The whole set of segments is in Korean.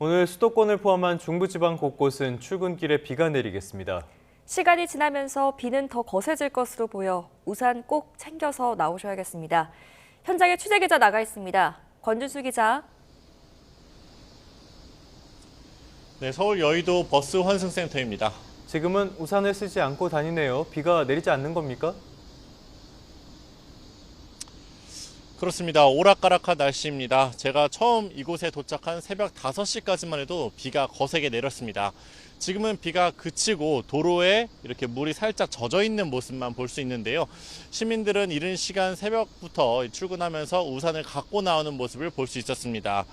오늘 수도권을 포함한 중부지방 곳곳은 출근길에 비가 내리겠습니다. 시간이 지나면서 비는 더 거세질 것으로 보여 우산 꼭 챙겨서 나오셔야겠습니다. 현장에 취재기자 나가 있습니다. 권준수 기자. 네, 서울 여의도 버스 환승센터입니다. 지금은 우산을 쓰지 않고 다니네요. 비가 내리지 않는 겁니까? 그렇습니다. 오락가락한 날씨입니다. 제가 처음 이곳에 도착한 새벽 5시까지만 해도 비가 거세게 내렸습니다. 지금은 비가 그치고 도로에 이렇게 물이 살짝 젖어 있는 모습만 볼 수 있는데요. 시민들은 이른 시간 새벽부터 출근하면서 우산을 갖고 나오는 모습을 볼 수 있었습니다.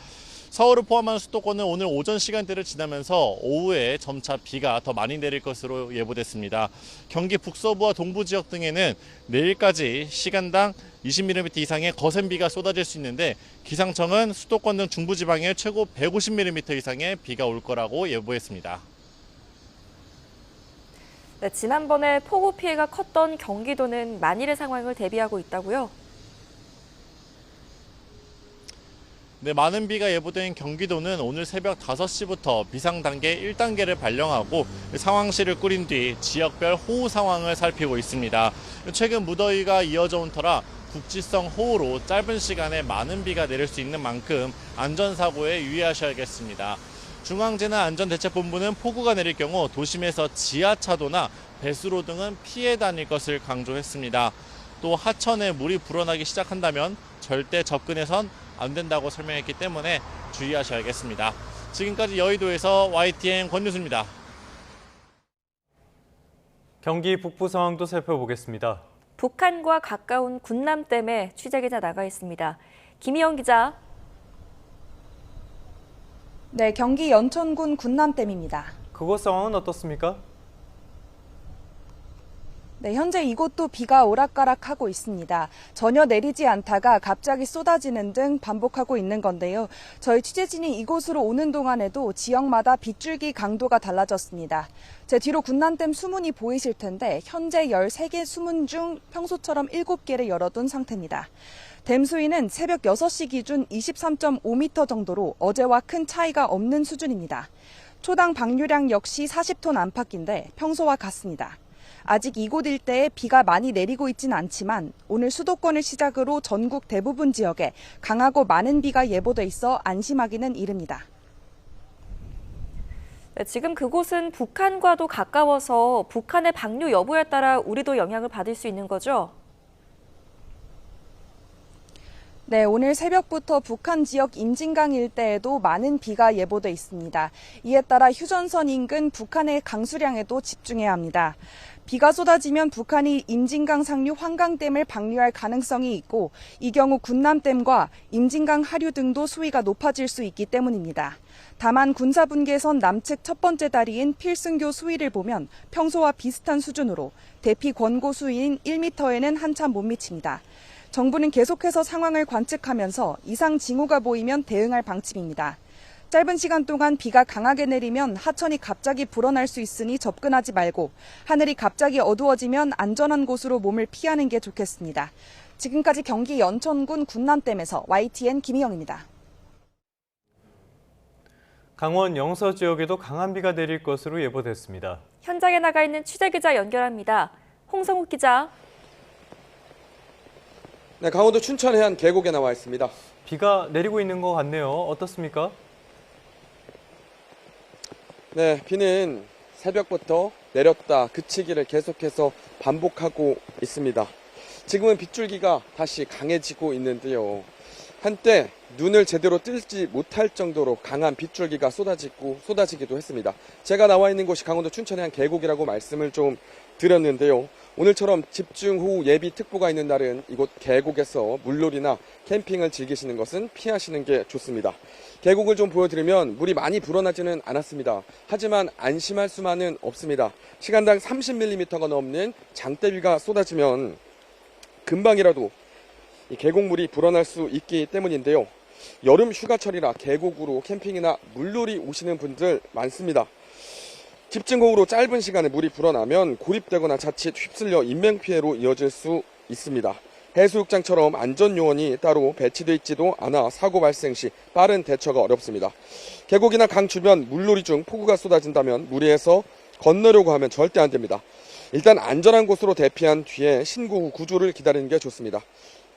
서울을 포함한 수도권은 오늘 오전 시간대를 지나면서 오후에 점차 비가 더 많이 내릴 것으로 예보됐습니다. 경기 북서부와 동부 지역 등에는 내일까지 시간당 20mm 이상의 거센 비가 쏟아질 수 있는데 기상청은 수도권 등 중부지방에 최고 150mm 이상의 비가 올 거라고 예보했습니다. 네, 지난번에 폭우 피해가 컸던 경기도는 만일의 상황을 대비하고 있다고요? 네, 많은 비가 예보된 경기도는 오늘 새벽 5시부터 비상 단계 1단계를 발령하고 상황실을 꾸린 뒤 지역별 호우 상황을 살피고 있습니다. 최근 무더위가 이어져 온 터라 국지성 호우로 짧은 시간에 많은 비가 내릴 수 있는 만큼 안전사고에 유의하셔야겠습니다. 중앙재난안전대책본부는 폭우가 내릴 경우 도심에서 지하차도나 배수로 등은 피해 다닐 것을 강조했습니다. 또 하천에 물이 불어나기 시작한다면 절대 접근해선 안 된다고 설명했기 때문에 주의하셔야겠습니다. 지금까지 여의도에서 YTN 권유수입니다. 경기 북부 상황도 살펴보겠습니다. 북한과 가까운 군남댐에 취재기자 나가 있습니다. 김희영 기자. 네, 경기 연천군 군남댐입니다. 그곳 상황은 어떻습니까? 네, 현재 이곳도 비가 오락가락하고 있습니다. 전혀 내리지 않다가 갑자기 쏟아지는 등 반복하고 있는 건데요. 저희 취재진이 이곳으로 오는 동안에도 지역마다 빗줄기 강도가 달라졌습니다. 제 뒤로 군남댐 수문이 보이실 텐데 현재 13개 수문 중 평소처럼 7개를 열어둔 상태입니다. 댐 수위는 새벽 6시 기준 23.5m 정도로 어제와 큰 차이가 없는 수준입니다. 초당 방류량 역시 40톤 안팎인데 평소와 같습니다. 아직 이곳 일대에 비가 많이 내리고 있진 않지만 오늘 수도권을 시작으로 전국 대부분 지역에 강하고 많은 비가 예보돼 있어 안심하기는 이릅니다. 네, 지금 그곳은 북한과도 가까워서 북한의 방류 여부에 따라 우리도 영향을 받을 수 있는 거죠? 네, 오늘 새벽부터 북한 지역 임진강 일대에도 많은 비가 예보돼 있습니다. 이에 따라 휴전선 인근 북한의 강수량에도 집중해야 합니다. 비가 쏟아지면 북한이 임진강 상류 환강댐을 방류할 가능성이 있고 이 경우 군남댐과 임진강 하류 등도 수위가 높아질 수 있기 때문입니다. 다만 군사분계선 남측 첫 번째 다리인 필승교 수위를 보면 평소와 비슷한 수준으로 대피 권고 수위인 1m에는 한참 못 미칩니다. 정부는 계속해서 상황을 관측하면서 이상 징후가 보이면 대응할 방침입니다. 짧은 시간 동안 비가 강하게 내리면 하천이 갑자기 불어날 수 있으니 접근하지 말고 하늘이 갑자기 어두워지면 안전한 곳으로 몸을 피하는 게 좋겠습니다. 지금까지 경기 연천군 군남댐에서 YTN 김희영입니다. 강원 영서 지역에도 강한 비가 내릴 것으로 예보됐습니다. 현장에 나가 있는 취재기자 연결합니다. 홍성욱 기자. 네, 강원도 춘천 해안 계곡에 나와 있습니다. 비가 내리고 있는 것 같네요. 어떻습니까? 네, 비는 새벽부터 내렸다 그치기를 계속해서 반복하고 있습니다. 지금은 빗줄기가 다시 강해지고 있는데요. 한때 눈을 제대로 뜰지 못할 정도로 강한 빗줄기가 쏟아지기도 했습니다. 제가 나와 있는 곳이 강원도 춘천 해안 계곡이라고 말씀을 좀 드렸는데요. 오늘처럼 집중호우 예비특보가 있는 날은 이곳 계곡에서 물놀이나 캠핑을 즐기시는 것은 피하시는 게 좋습니다. 계곡을 좀 보여드리면 물이 많이 불어나지는 않았습니다. 하지만 안심할 수만은 없습니다. 시간당 30mm가 넘는 장대비가 쏟아지면 금방이라도 이 계곡물이 불어날 수 있기 때문인데요. 여름 휴가철이라 계곡으로 캠핑이나 물놀이 오시는 분들 많습니다. 집중호우로 짧은 시간에 물이 불어나면 고립되거나 자칫 휩쓸려 인명피해로 이어질 수 있습니다. 해수욕장처럼 안전요원이 따로 배치돼 있지도 않아 사고 발생 시 빠른 대처가 어렵습니다. 계곡이나 강 주변 물놀이 중 폭우가 쏟아진다면 무리해서 건너려고 하면 절대 안 됩니다. 일단 안전한 곳으로 대피한 뒤에 신고 후 구조를 기다리는 게 좋습니다.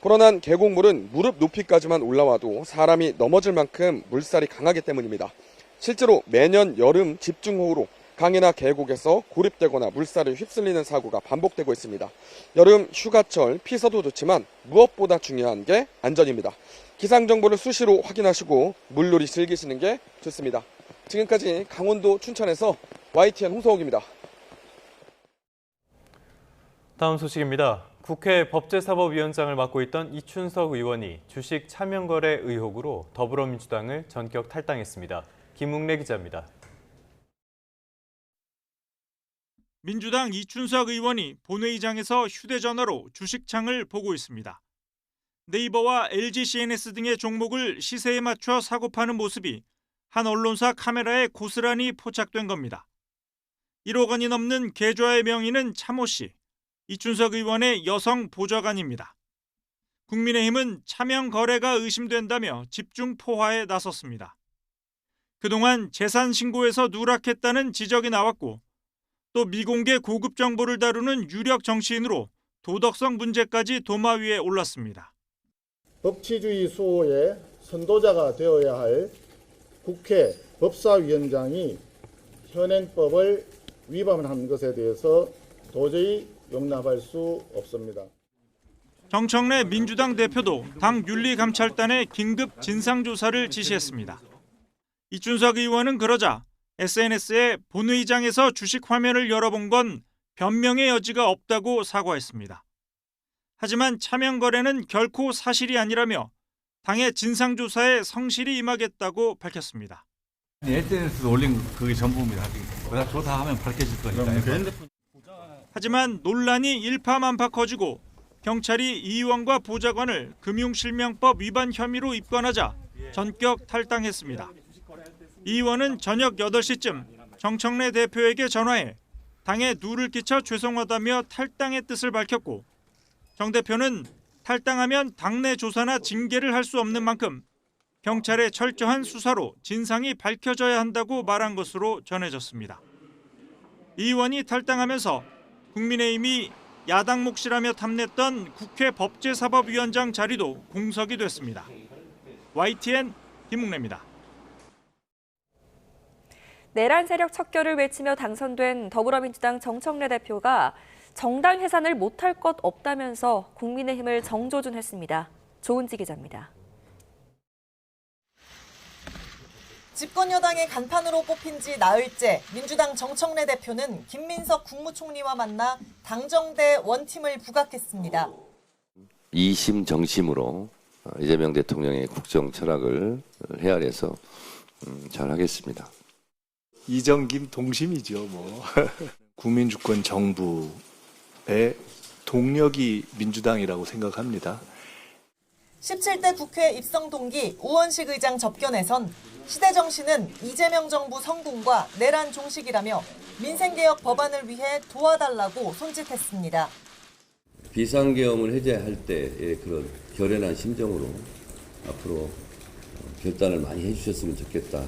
불어난 계곡물은 무릎 높이까지만 올라와도 사람이 넘어질 만큼 물살이 강하기 때문입니다. 실제로 매년 여름 집중호우로 강이나 계곡에서 고립되거나 물살을 휩쓸리는 사고가 반복되고 있습니다. 여름 휴가철 피서도 좋지만 무엇보다 중요한 게 안전입니다. 기상정보를 수시로 확인하시고 물놀이 즐기시는 게 좋습니다. 지금까지 강원도 춘천에서 YTN 홍성욱입니다. 다음 소식입니다. 국회 법제사법위원장을 맡고 있던 이춘석 의원이 주식 차명거래 의혹으로 더불어민주당을 전격 탈당했습니다. 김웅래 기자입니다. 민주당 이춘석 의원이 본회의장에서 휴대전화로 주식창을 보고 있습니다. 네이버와 LG CNS 등의 종목을 시세에 맞춰 사고 파는 모습이 한 언론사 카메라에 고스란히 포착된 겁니다. 1억 원이 넘는 계좌의 명의는 차모 씨, 이춘석 의원의 여성 보좌관입니다. 국민의힘은 차명 거래가 의심된다며 집중 포화에 나섰습니다. 그동안 재산 신고에서 누락했다는 지적이 나왔고 또 미공개 고급 정보를 다루는 유력 정치인으로 도덕성 문제까지 도마 위에 올랐습니다. 법치주의 수호의 선도자가 되어야 할 국회 법사위원장이 현행법을 위반한 것에 대해서 도저히 용납할 수 없습니다. 정청래 민주당 대표도 당 윤리감찰단에 긴급 진상조사를 지시했습니다. 이춘석 의원은 그러자 SNS에 본회의장에서 주식 화면을 열어본 건 변명의 여지가 없다고 사과했습니다. 하지만 차명 거래는 결코 사실이 아니라며 당의 진상조사에 성실히 임하겠다고 밝혔습니다. SNS에 올린 그게 전부입니다. 그러다 조사하면 밝혀질 거니까요. 하지만 논란이 일파만파 커지고 경찰이 이 의원과 보좌관을 금융실명법 위반 혐의로 입건하자 전격 탈당했습니다. 이 의원은 저녁 8시쯤 정청래 대표에게 전화해 당에 누를 끼쳐 죄송하다며 탈당의 뜻을 밝혔고 정 대표는 탈당하면 당내 조사나 징계를 할 수 없는 만큼 경찰의 철저한 수사로 진상이 밝혀져야 한다고 말한 것으로 전해졌습니다. 이 의원이 탈당하면서 국민의힘이 야당 몫이라며 탐냈던 국회 법제사법위원장 자리도 공석이 됐습니다. YTN 김웅래입니다. 내란 세력 척결을 외치며 당선된 더불어민주당 정청래 대표가 정당 해산을 못할 것 없다면서 국민의힘을 정조준했습니다. 조은지 기자입니다. 집권 여당의 간판으로 뽑힌 지 나흘째 민주당 정청래 대표는 김민석 국무총리와 만나 당정대 원팀을 부각했습니다. 이심 정심으로 이재명 대통령의 국정 철학을 헤아려서 잘하겠습니다. 이정김 동심이죠. 국민주권 정부의 동력이 민주당이라고 생각합니다. 17대 국회 입성 동기 우원식 의장 접견에선 시대 정신은 이재명 정부 성공과 내란 종식이라며 민생개혁 법안을 위해 도와달라고 손짓했습니다. 비상계엄을 해제할 때의 그런 결연한 심정으로 앞으로 결단을 많이 해주셨으면 좋겠다.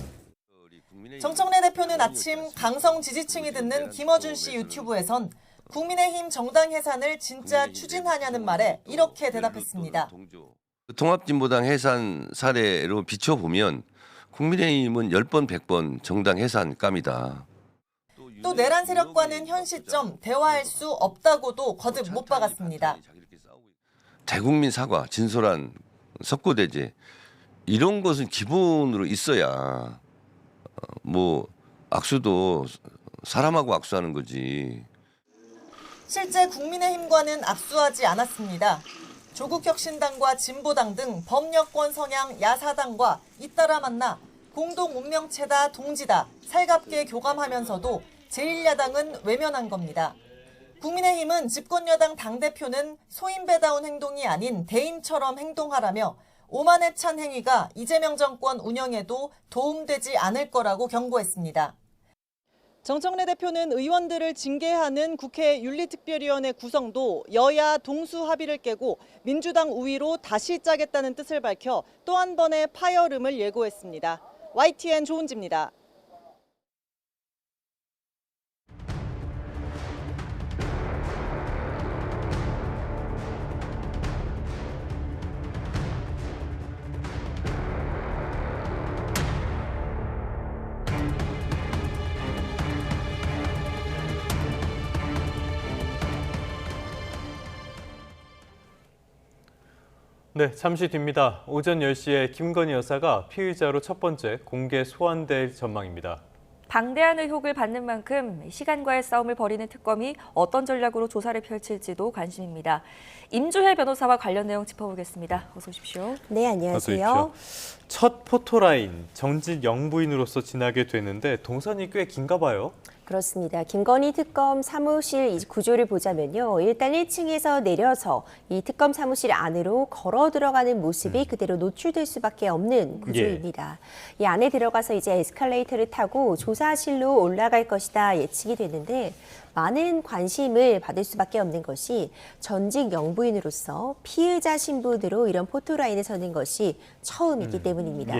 정청래 대표는 아침 강성 지지층이 듣는 김어준 씨 유튜브에선 국민의힘 정당 해산을 진짜 추진하냐는 말에 이렇게 대답했습니다. 통합진보당 해산 사례로 비춰보면 국민의힘은 10번, 100번 정당 해산감이다. 또 내란 세력과는 현 시점 대화할 수 없다고도 거듭 못 박았습니다. 대국민 사과, 진솔한 석고대죄 이런 것은 기본으로 있어야 악수도 사람하고 악수하는 거지. 실제 국민의힘과는 악수하지 않았습니다. 조국혁신당과 진보당 등 범여권 성향 야사당과 잇따라 만나 공동 운명체다 동지다 살갑게 교감하면서도 제1야당은 외면한 겁니다. 국민의힘은 집권여당 당대표는 소인배다운 행동이 아닌 대인처럼 행동하라며 오만에 찬 행위가 이재명 정권 운영에도 도움되지 않을 거라고 경고했습니다. 정청래 대표는 의원들을 징계하는 국회 윤리특별위원회 구성도 여야 동수 합의를 깨고 민주당 우위로 다시 짜겠다는 뜻을 밝혀 또 한 번의 파열음을 예고했습니다. YTN 조은지입니다. 네, 잠시 뒤입니다. 오전 10시에 김건희 여사가 피의자로 첫 번째 공개 소환될 전망입니다. 방대한 의혹을 받는 만큼 시간과의 싸움을 벌이는 특검이 어떤 전략으로 조사를 펼칠지도 관심입니다. 임주혜 변호사와 관련 내용 짚어보겠습니다. 어서 오십시오. 네, 안녕하세요. 첫 포토라인, 전직 영부인으로서 지나게 되는데 동선이 꽤 긴가 봐요. 그렇습니다. 김건희 특검 사무실 구조를 보자면요. 일단 1층에서 내려서 이 특검 사무실 안으로 걸어 들어가는 모습이 그대로 노출될 수밖에 없는 구조입니다. 이 안에 들어가서 이제 에스컬레이터를 타고 조사실로 올라갈 것이다 예측이 되는데 많은 관심을 받을 수밖에 없는 것이 전직 영부인으로서 피의자 신분으로 이런 포토라인에 서는 것이 처음이기 때문입니다.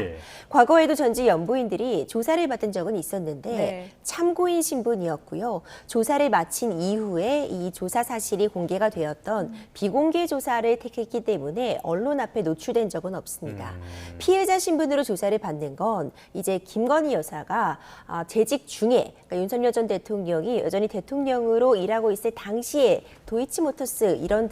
과거에도 전직 영부인들이 조사를 받은 적은 있었는데 참고인 신분이었고요. 조사를 마친 이후에 이 조사 사실이 공개가 되었던 비공개 조사를 택했기 때문에 언론 앞에 노출된 적은 없습니다. 피의자 신분으로 조사를 받는 건 이제 김건희 여사가 재직 중에 그러니까 윤석열 전 대통령이 여전히 대통령으로 일하고 있을 당시에 도이치모터스 이런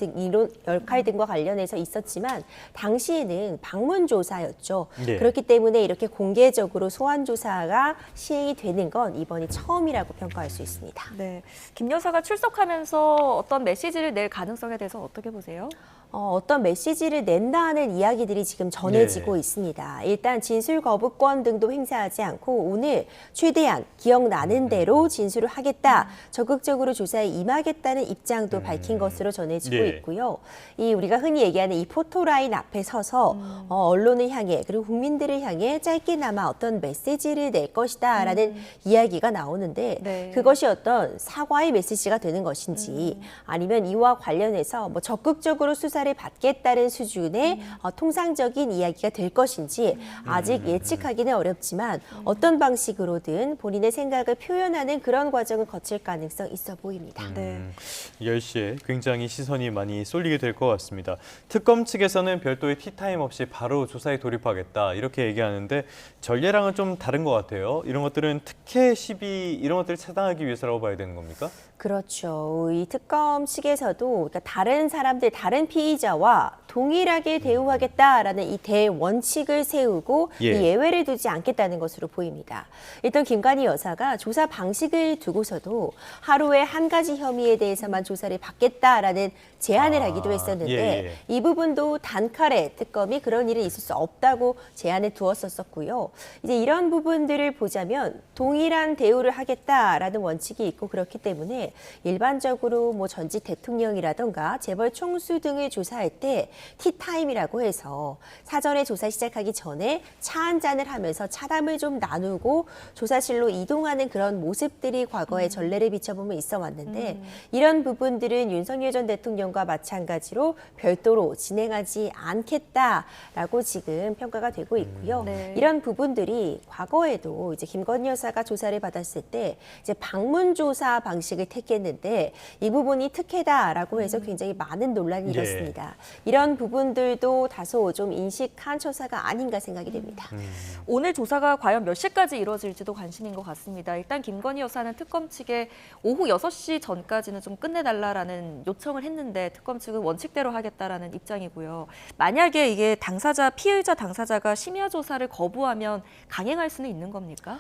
역할 등과 관련해서 있었지만 당시에는 방문 조사였죠. 그렇기 때문에 이렇게 공개적으로 소환 조사가 시행이 되는 건 이번이 처음이라고 평가할 수 있습니다. 네, 김 여사가 출석하면서 어떤 메시지를 낼 가능성에 대해서 어떻게 보세요? 어떤 메시지를 낸다는 이야기들이 지금 전해지고 있습니다. 일단 진술 거부권 등도 행사하지 않고 오늘 최대한 기억나는 대로 진술을 하겠다, 적극적으로 조사에 임하겠다는 입장도 밝힌 것으로 전해지고 있고요. 이 우리가 흔히 얘기하는 이 포토라인 앞에 서서 언론을 향해 그리고 국민들을 향해 짧게나마 어떤 메시지를 낼 것이다라는 이야기가 나오는데 그것이 어떤 사과의 메시지가 되는 것인지 아니면 이와 관련해서 뭐 적극적으로 수사를 받겠다는 수준의 통상적인 이야기가 될 것인지 아직 예측하기는 어렵지만 어떤 방식으로든 본인의 생각을 표현하는 그런 과정을 거칠 가능성 있어 보입니다. 10시에 굉장히 시선이 많이 쏠리게 될 것 같습니다. 특검 측에서는 별도의 티타임 없이 바로 조사에 돌입하겠다 이렇게 얘기하는데 전례랑은 좀 다른 것 같아요. 이런 것들은 특혜 시비 이런 것들을 차단하기 위해서라고 봐야 되는 겁니까? 그렇죠. 이 특검 측에서도 그러니까 다른 사람들, 다른 피의자와 동일하게 대우하겠다라는 이 대원칙을 세우고 이 예외를 두지 않겠다는 것으로 보입니다. 일단 김건희 여사가 조사 방식을 두고서도 하루에 한 가지 혐의에 대해서만 조사를 받겠다라는 제안을 하기도 했었는데 이 부분도 단칼에 특검이 그런 일은 있을 수 없다고 제안을 두었었고요. 이제 이런 부분들을 보자면 동일한 대우를 하겠다라는 원칙이 있고 그렇기 때문에 일반적으로 뭐 전직 대통령이라던가 재벌 총수 등을 조사할 때 티타임이라고 해서 사전에 조사 시작하기 전에 차 한 잔을 하면서 차담을 좀 나누고 조사실로 이동하는 그런 모습들이 과거에 전례를 비춰보면 있어 왔는데 이런 부분들은 윤석열 전 대통령과 마찬가지로 별도로 진행하지 않겠다라고 지금 평가가 되고 있고요. 이런 부분들이 과거에도 이제 김건희 여사가 조사를 받았을 때 이제 방문 조사 방식을 택했는데 이 부분이 특혜다라고 해서 굉장히 많은 논란이 일었습니다. 이런 부분들도 다소 좀 인식한 처사가 아닌가 생각이 됩니다. 오늘 조사가 과연 몇 시까지 이루어질지도 관심인 것 같습니다. 일단 김건희 여사는 특검 측에 오후 6시 전까지는 좀 끝내달라라는 요청을 했는데 특검 측은 원칙대로 하겠다라는 입장이고요. 만약에 이게 피의자 당사자가 심야 조사를 거부하면 강행할 수는 있는 겁니까?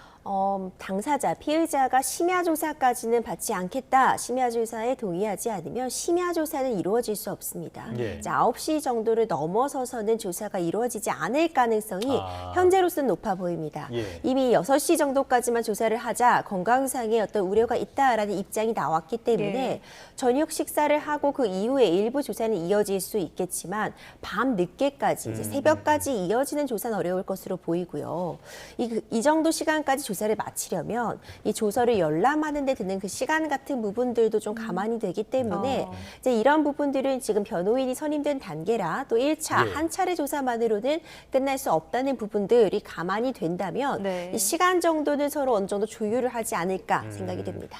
당사자, 피의자가 심야 조사까지는 받지 않겠다. 심야 조사에 동의하지 않으면 심야 조사는 이루어질 수 없습니다. 예. 이제 9시 정도를 넘어서서는 조사가 이루어지지 않을 가능성이 현재로서는 높아 보입니다. 예. 이미 6시 정도까지만 조사를 하자 건강상의 어떤 우려가 있다라는 입장이 나왔기 때문에 예. 저녁 식사를 하고 그 이후에 일부 조사는 이어질 수 있겠지만 밤 늦게까지 이제 새벽까지 이어지는 조사는 어려울 것으로 보이고요. 이 정도 시간까지 조사를 마치려면 이 조서를 열람하는 데 드는 그 시간 같은 부분들도 좀 감안이 되기 때문에 이제 이런 부분들은 지금 변호인이 선임된 단계라 또 1차 예. 한 차례 조사만으로는 끝날 수 없다는 부분들이 감안이 된다면 네. 이 시간 정도는 서로 어느 정도 조율을 하지 않을까 생각이 됩니다.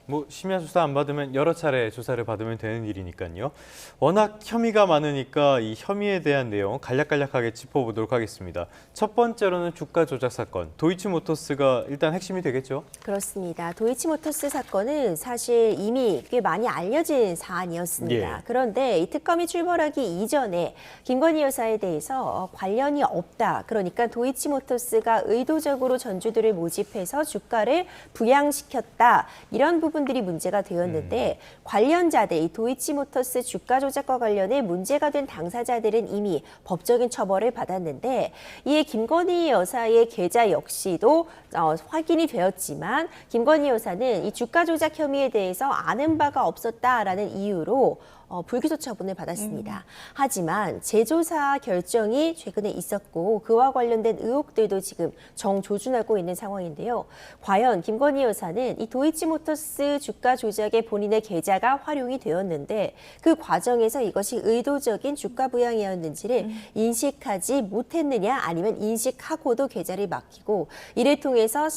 뭐 심야 조사 안 받으면 여러 차례 조사를 받으면 되는 일이니까요. 워낙 혐의가 많으니까 이 혐의에 대한 내용 간략간략하게 짚어보도록 하겠습니다. 첫 번째로는 주가 조작 사건. 도이치모터스가 일단 핵심이 되겠죠? 그렇습니다. 도이치모터스 사건은 사실 이미 꽤 많이 알려진 사안이었습니다. 예. 그런데 이 특검이 출범하기 이전에 김건희 여사에 대해서 관련이 없다. 그러니까 도이치모터스가 의도적으로 전주들을 모집해서 주가를 부양시켰다. 이런 부분들이 문제가 되었는데 관련자들, 이 도이치모터스 주가 조작과 관련해 문제가 된 당사자들은 이미 법적인 처벌을 받았는데 이에 김건희 여사의 계좌 역시도 확인이 되었지만 김건희 여사는 이 주가 조작 혐의에 대해서 아는 바가 없었다라는 이유로 불기소 처분을 받았습니다. 하지만 재조사 결정이 최근에 있었고 그와 관련된 의혹들도 지금 정조준하고 있는 상황인데요. 과연 김건희 여사는 이 도이치모터스 주가 조작에 본인의 계좌가 활용이 되었는데 그 과정에서 이것이 의도적인 주가 부양이었는지를 인식하지 못했느냐 아니면 인식하고도 계좌를 맡기고 이를 통해서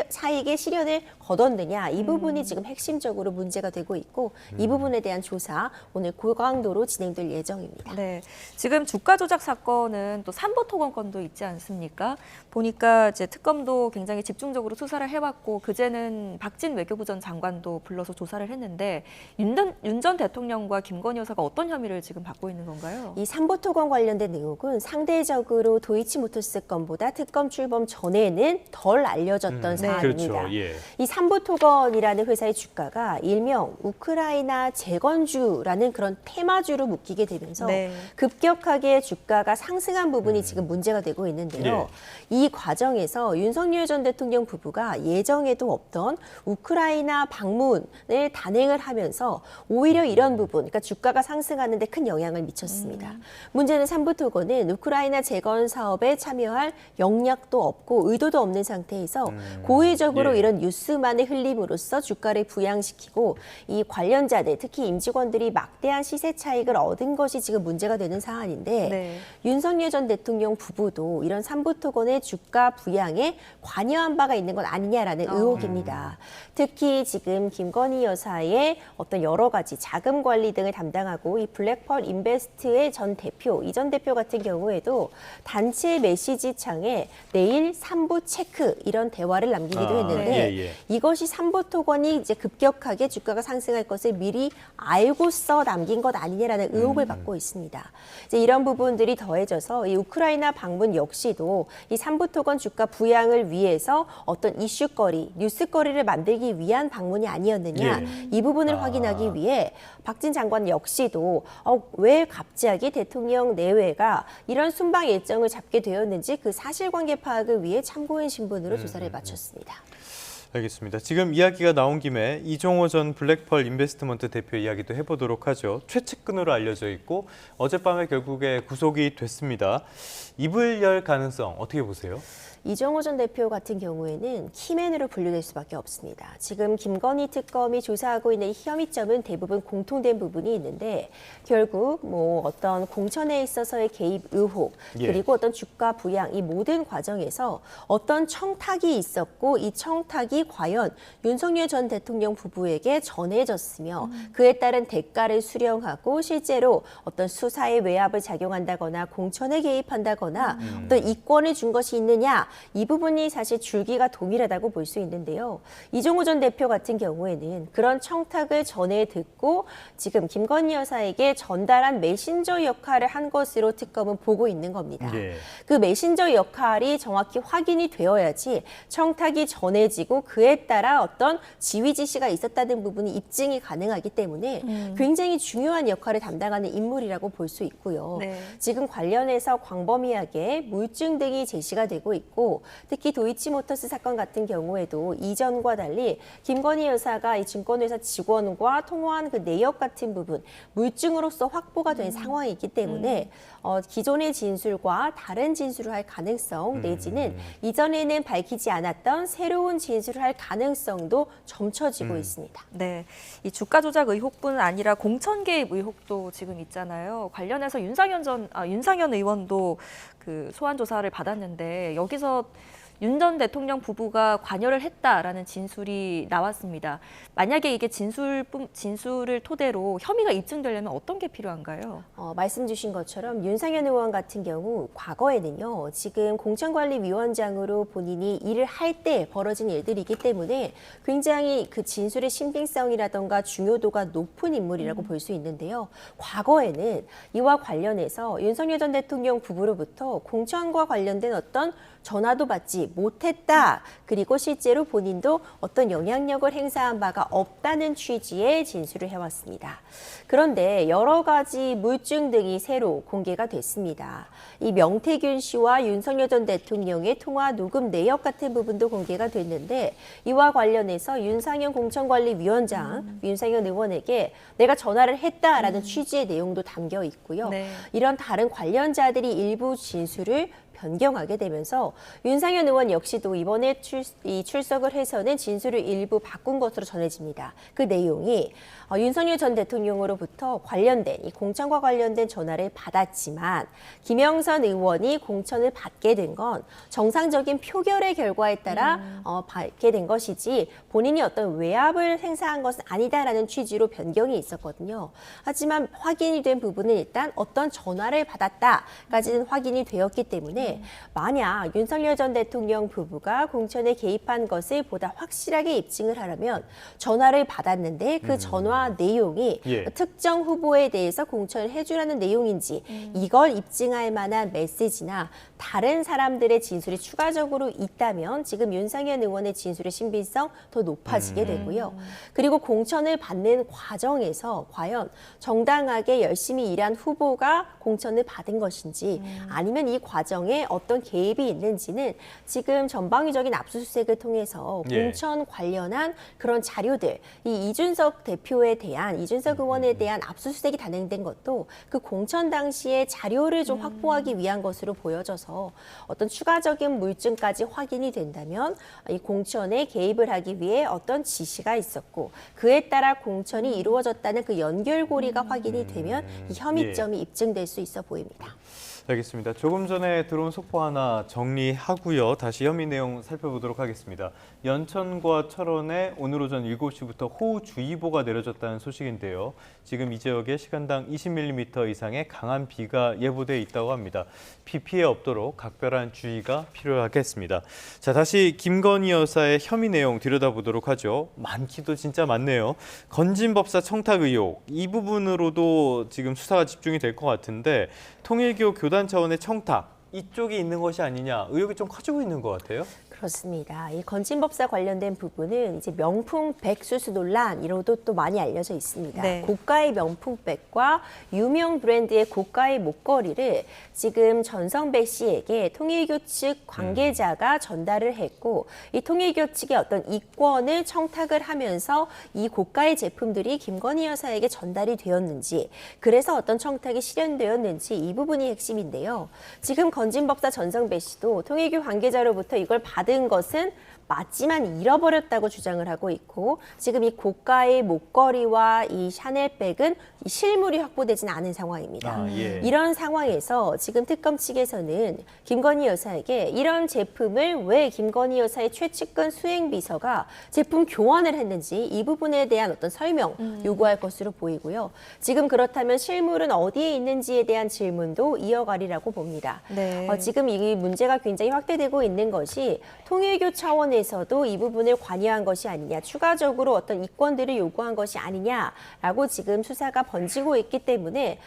차익의 실현을 거뒀느냐 이 부분이 지금 핵심적으로 문제가 되고 있고 이 부분에 대한 조사 오늘 고강도로 진행될 예정입니다. 네, 지금 주가 조작 사건은 또 삼보토건 건도 있지 않습니까? 보니까 이제 특검도 굉장히 집중적으로 수사를 해왔고 그제는 박진 외교부 전 장관도 불러서 조사를 했는데 윤 전 대통령과 김건희 여사가 어떤 혐의를 지금 받고 있는 건가요? 이 삼보토건 관련된 의혹은 상대적으로 도이치모터스 건보다 특검 출범 전에는 덜 알려졌던 사안입니다. 그렇죠. 예. 이 삼보토건이라는 회사의 주가가 일명 우크라이나 재건주라는 그런 테마주로 묶이게 되면서 네. 급격하게 주가가 상승한 부분이 지금 문제가 되고 있는데요. 이 과정에서 윤석열 전 대통령 부부가 예정에도 없던 우크라이나 방문을 단행을 하면서 오히려 이런 부분, 그러니까 주가가 상승하는 데 큰 영향을 미쳤습니다. 문제는 삼보토건은 우크라이나 재건 사업에 참여할 역량도 없고 의도도 없는 상태에서 고의적으로 예. 이런 뉴스만을 흘림으로써 주가를 부양시키고 이 관련자들, 특히 임직원들이 막대한 시세 차익을 얻은 것이 지금 문제가 되는 사안인데 네. 윤석열 전 대통령 부부도 이런 삼보토건의 주가 부양에 관여한 바가 있는 것 아니냐라는 의혹입니다. 특히 지금 김건희 여사의 어떤 여러 가지 자금 관리 등을 담당하고 이 블랙펄 인베스트의 전 대표, 이 전 대표 같은 경우에도 단체 메시지 창에 내일 삼보 체크 이런 대화를 남기기도 했는데 예. 이것이 삼보토건이 이제 급격하게 주가가 상승할 것을 미리 알고서 남긴 것 아니냐라는 의혹을 받고 있습니다. 이제 이런 부분들이 더해져서 이 우크라이나 방문 역시도 이 삼보토건 주가 부양을 위해서 어떤 이슈거리, 뉴스거리를 만들기 위한 방문이 아니었느냐 이 부분을 확인하기 위해 박진 장관 역시도 왜 갑자기 대통령 내외가 이런 순방 일정을 잡게 되었는지 그 사실관계 파악을 위해 참고인 신분으로 조사를 마쳤습니다. 알겠습니다. 지금 이야기가 나온 김에 이종호 전 블랙펄 인베스트먼트 대표 이야기도 해보도록 하죠. 최측근으로 알려져 있고 어젯밤에 결국에 구속이 됐습니다. 입을 열 가능성 어떻게 보세요? 이종호 전 대표 같은 경우에는 키맨으로 분류될 수밖에 없습니다. 지금 김건희 특검이 조사하고 있는 이 혐의점은 대부분 공통된 부분이 있는데 결국 뭐 어떤 공천에 있어서의 개입 의혹 그리고 어떤 주가 부양 이 모든 과정에서 어떤 청탁이 있었고 이 청탁이 과연 윤석열 전 대통령 부부에게 전해졌으며 그에 따른 대가를 수령하고 실제로 어떤 수사에 외압을 작용한다거나 공천에 개입한다거나 어떤 이권을 준 것이 있느냐 이 부분이 사실 줄기가 동일하다고 볼 수 있는데요. 이종우 전 대표 같은 경우에는 그런 청탁을 전해 듣고 지금 김건희 여사에게 전달한 메신저 역할을 한 것으로 특검은 보고 있는 겁니다. 예. 그 메신저 역할이 정확히 확인이 되어야지 청탁이 전해지고 그에 따라 어떤 지휘 지시가 있었다는 부분이 입증이 가능하기 때문에 굉장히 중요한 역할을 담당하는 인물이라고 볼 수 있고요. 네. 지금 관련해서 광범위하게 물증 등이 제시가 되고 있고 특히 도이치모터스 사건 같은 경우에도 이전과 달리 김건희 여사가 이 증권회사 직원과 통화한 그 내역 같은 부분 물증으로서 확보가 된 상황이기 때문에 기존의 진술과 다른 진술을 할 가능성 내지는 이전에는 밝히지 않았던 새로운 진술을 할 가능성도 점쳐지고 있습니다. 네, 이 주가 조작 의혹뿐 아니라 공천 개입 의혹도 지금 있잖아요. 관련해서 윤상현 의원도 그 소환 조사를 받았는데 여기서 윤 전 대통령 부부가 관여를 했다라는 진술이 나왔습니다. 만약에 이게 진술을 토대로 혐의가 입증되려면 어떤 게 필요한가요? 말씀 주신 것처럼 윤상현 의원 같은 경우 과거에는요. 지금 공천관리위원장으로 본인이 일을 할 때 벌어진 일들이기 때문에 굉장히 그 진술의 신빙성이라던가 중요도가 높은 인물이라고 볼 수 있는데요. 과거에는 이와 관련해서 윤석열 전 대통령 부부로부터 공천과 관련된 어떤 전화도 받지 못했다. 그리고 실제로 본인도 어떤 영향력을 행사한 바가 없다는 취지의 진술을 해왔습니다. 그런데 여러 가지 물증 등이 새로 공개가 됐습니다. 이 명태균 씨와 윤석열 전 대통령의 통화 녹음 내역 같은 부분도 공개가 됐는데 이와 관련해서 윤상현 공천관리위원장, 윤상현 의원에게 내가 전화를 했다라는 취지의 내용도 담겨 있고요. 네. 이런 다른 관련자들이 일부 진술을 변경하게 되면서 윤상현 의원 역시도 이번에 출석을 해서는 진술을 일부 바꾼 것으로 전해집니다. 그 내용이 윤석열 전 대통령으로부터 관련된 이 공천과 관련된 전화를 받았지만 김영선 의원이 공천을 받게 된 건 정상적인 표결의 결과에 따라 받게 된 것이지 본인이 어떤 외압을 행사한 것은 아니다라는 취지로 변경이 있었거든요. 하지만 확인이 된 부분은 일단 어떤 전화를 받았다까지는 확인이 되었기 때문에 만약 윤석열 전 대통령 부부가 공천에 개입한 것을 보다 확실하게 입증을 하려면 전화를 받았는데 그 전화 내용이 특정 후보에 대해서 공천을 해주라는 내용인지 이걸 입증할 만한 메시지나 다른 사람들의 진술이 추가적으로 있다면 지금 윤상현 의원의 진술의 신빙성 더 높아지게 되고요. 그리고 공천을 받는 과정에서 과연 정당하게 열심히 일한 후보가 공천을 받은 것인지 아니면 이 과정에 어떤 개입이 있는지는 지금 전방위적인 압수수색을 통해서 공천 관련한 그런 자료들, 이 이준석 대표에 대한 이준석 의원에 대한 압수수색이 단행된 것도 그 공천 당시의 자료를 좀 확보하기 위한 것으로 보여져서 어떤 추가적인 물증까지 확인이 된다면 이 공천에 개입을 하기 위해 어떤 지시가 있었고 그에 따라 공천이 이루어졌다는 그 연결고리가 확인이 되면 이 혐의점이 입증될 수 있어 보입니다. 알겠습니다. 조금 전에 들어온 속보 하나 정리하고요. 다시 혐의 내용 살펴보도록 하겠습니다. 연천과 철원에 오늘 오전 7시부터 호우주의보가 내려졌다는 소식인데요. 지금 이 지역에 시간당 20mm 이상의 강한 비가 예보돼 있다고 합니다. 비 피해 없도록 각별한 주의가 필요하겠습니다. 자, 다시 김건희 여사의 혐의 내용 들여다보도록 하죠. 많기도 진짜 많네요. 건진법사 청탁 의혹, 이 부분으로도 지금 수사가 집중이 될 것 같은데 통일교 교단 차원의 청탁, 이쪽이 있는 것이 아니냐 의혹이 좀 커지고 있는 것 같아요. 그렇습니다. 이 건진법사 관련된 부분은 이제 명품백 수수 논란으로도 또 많이 알려져 있습니다. 네. 고가의 명품백과 유명 브랜드의 고가의 목걸이를 지금 전성배 씨에게 통일교 측 관계자가 전달을 했고 이 통일교 측의 어떤 이권을 청탁을 하면서 이 고가의 제품들이 김건희 여사에게 전달이 되었는지 그래서 어떤 청탁이 실현되었는지 이 부분이 핵심인데요. 지금 건진법사 전성배 씨도 통일교 관계자로부터 이걸 받은 것은 맞지만 잃어버렸다고 주장을 하고 있고 지금 이 고가의 목걸이와 이 샤넬백은 이 실물이 확보되진 않은 상황입니다. 이런 상황에서 지금 특검 측에서는 김건희 여사에게 이런 제품을 왜 김건희 여사의 최측근 수행비서가 제품 교환을 했는지 이 부분에 대한 어떤 설명 요구할 것으로 보이고요. 지금 그렇다면 실물은 어디에 있는지에 대한 질문도 이어가리라고 봅니다. 네. 지금 이 문제가 굉장히 확대되고 있는 것이 통일교 차원에서도 이 부분을 관여한 것이 아니냐, 추가적으로 어떤 이권들을 요구한 것이 아니냐라고 지금 수사가 번지고 있기 때문에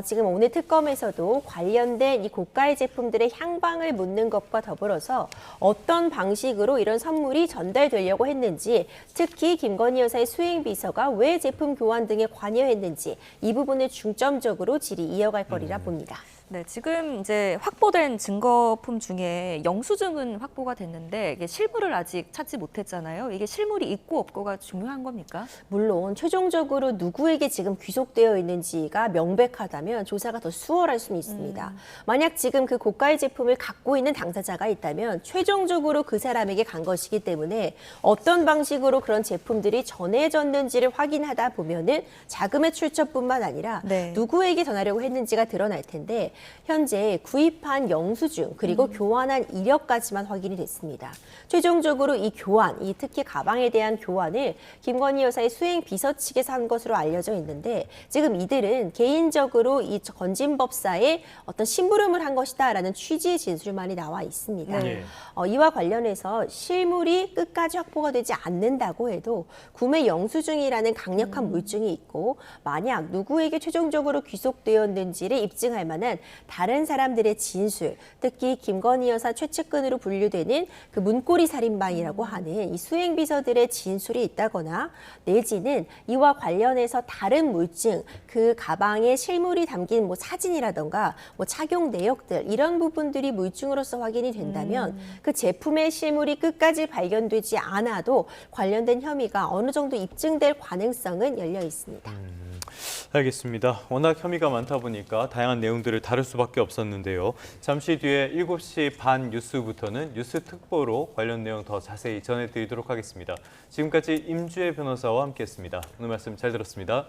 지금 오늘 특검에서도 관련된 이 고가의 제품들의 향방을 묻는 것과 더불어서 어떤 방식으로 이런 선물이 전달되려고 했는지, 특히 김건희 여사의 수행비서가 왜 제품 교환 등에 관여했는지 이 부분을 중점적으로 질의 이어갈 거리라 봅니다. 네, 지금 이제 확보된 증거품 중에 영수증은 확보가 됐는데 이게 실물을 아직 찾지 못했잖아요. 이게 실물이 있고 없고가 중요한 겁니까? 물론 최종적으로 누구에게 지금 귀속되어 있는지가 명백하다면 조사가 더 수월할 수는 있습니다. 만약 지금 그 고가의 제품을 갖고 있는 당사자가 있다면 최종적으로 그 사람에게 간 것이기 때문에 어떤 방식으로 그런 제품들이 전해졌는지를 확인하다 보면은 자금의 출처뿐만 아니라 누구에게 전하려고 했는지가 드러날 텐데 현재 구입한 영수증 그리고 교환한 이력까지만 확인이 됐습니다. 최종적으로 이 교환, 특히 가방에 대한 교환을 김건희 여사의 수행 비서 측에서 한 것으로 알려져 있는데 지금 이들은 개인적으로 이 건진법사의 어떤 심부름을 한 것이다라는 취지의 진술만이 나와 있습니다. 이와 관련해서 실물이 끝까지 확보가 되지 않는다고 해도 구매 영수증이라는 강력한 물증이 있고 만약 누구에게 최종적으로 귀속되었는지를 입증할 만한 다른 사람들의 진술, 특히 김건희 여사 최측근으로 분류되는 그 문고리 살인방이라고 하는 이 수행비서들의 진술이 있다거나 내지는 이와 관련해서 다른 물증, 그 가방에 실물이 담긴 뭐 사진이라던가 뭐 착용 내역들 이런 부분들이 물증으로서 확인이 된다면 그 제품의 실물이 끝까지 발견되지 않아도 관련된 혐의가 어느 정도 입증될 가능성은 열려 있습니다. 알겠습니다. 워낙 혐의가 많다 보니까 다양한 내용들을 다룰 수밖에 없었는데요. 잠시 뒤에 7시 반 뉴스부터는 뉴스 특보로 관련 내용 더 자세히 전해드리도록 하겠습니다. 지금까지 임주혜 변호사와 함께했습니다. 오늘 말씀 잘 들었습니다.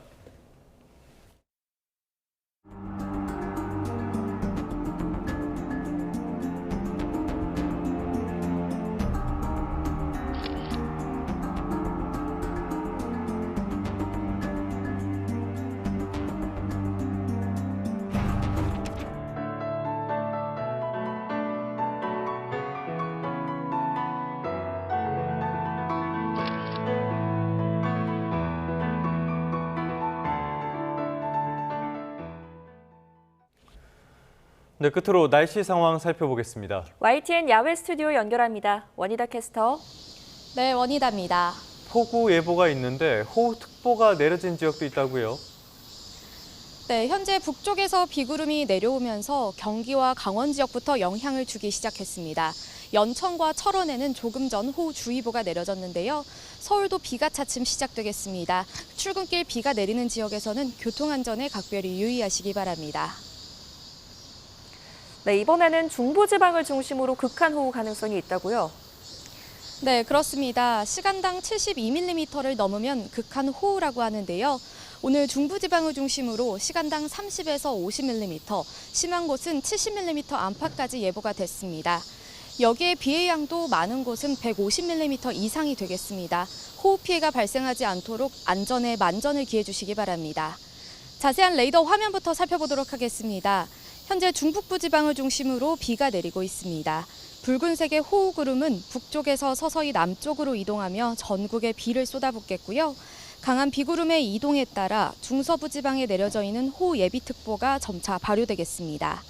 네, 끝으로 날씨 상황 살펴보겠습니다. YTN 야외 스튜디오 연결합니다. 원희다 캐스터. 네, 원희다입니다. 폭우 예보가 있는데 호우특보가 내려진 지역도 있다고요? 네, 현재 북쪽에서 비구름이 내려오면서 경기와 강원 지역부터 영향을 주기 시작했습니다. 연천과 철원에는 조금 전 호우주의보가 내려졌는데요. 서울도 비가 차츰 시작되겠습니다. 출근길 비가 내리는 지역에서는 교통안전에 각별히 유의하시기 바랍니다. 네, 이번에는 중부지방을 중심으로 극한호우 가능성이 있다고요? 네, 그렇습니다. 시간당 72mm를 넘으면 극한호우라고 하는데요. 오늘 중부지방을 중심으로 시간당 30에서 50mm, 심한 곳은 70mm 안팎까지 예보가 됐습니다. 여기에 비의 양도 많은 곳은 150mm 이상이 되겠습니다. 호우 피해가 발생하지 않도록 안전에 만전을 기해 주시기 바랍니다. 자세한 레이더 화면부터 살펴보도록 하겠습니다. 현재 중북부 지방을 중심으로 비가 내리고 있습니다. 붉은색의 호우 구름은 북쪽에서 서서히 남쪽으로 이동하며 전국에 비를 쏟아붓겠고요. 강한 비구름의 이동에 따라 중서부 지방에 내려져 있는 호우 예비특보가 점차 발효되겠습니다.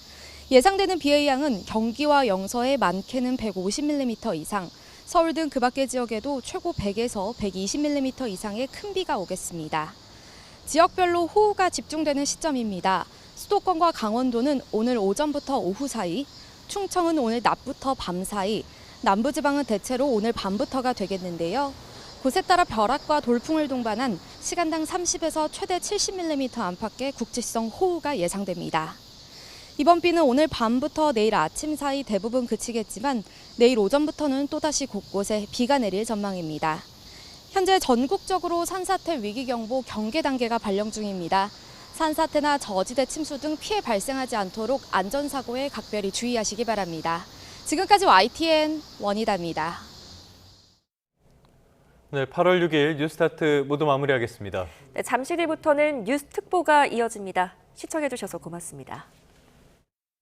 예상되는 비의 양은 경기와 영서에 많게는 150mm 이상, 서울 등 그 밖의 지역에도 최고 100에서 120mm 이상의 큰 비가 오겠습니다. 지역별로 호우가 집중되는 시점입니다. 수도권과 강원도는 오늘 오전부터 오후 사이, 충청은 오늘 낮부터 밤 사이, 남부지방은 대체로 오늘 밤부터가 되겠는데요. 곳에 따라 벼락과 돌풍을 동반한 시간당 30에서 최대 70mm 안팎의 국지성 호우가 예상됩니다. 이번 비는 오늘 밤부터 내일 아침 사이 대부분 그치겠지만 내일 오전부터는 또다시 곳곳에 비가 내릴 전망입니다. 현재 전국적으로 산사태 위기경보 경계 단계가 발령 중입니다. 산사태나 저지대 침수 등 피해 발생하지 않도록 안전사고에 각별히 주의하시기 바랍니다. 지금까지 YTN 원희다입니다. 네, 8월 6일 뉴스타트 모두 마무리하겠습니다. 네, 잠시 뒤부터는 뉴스 특보가 이어집니다. 시청해주셔서 고맙습니다.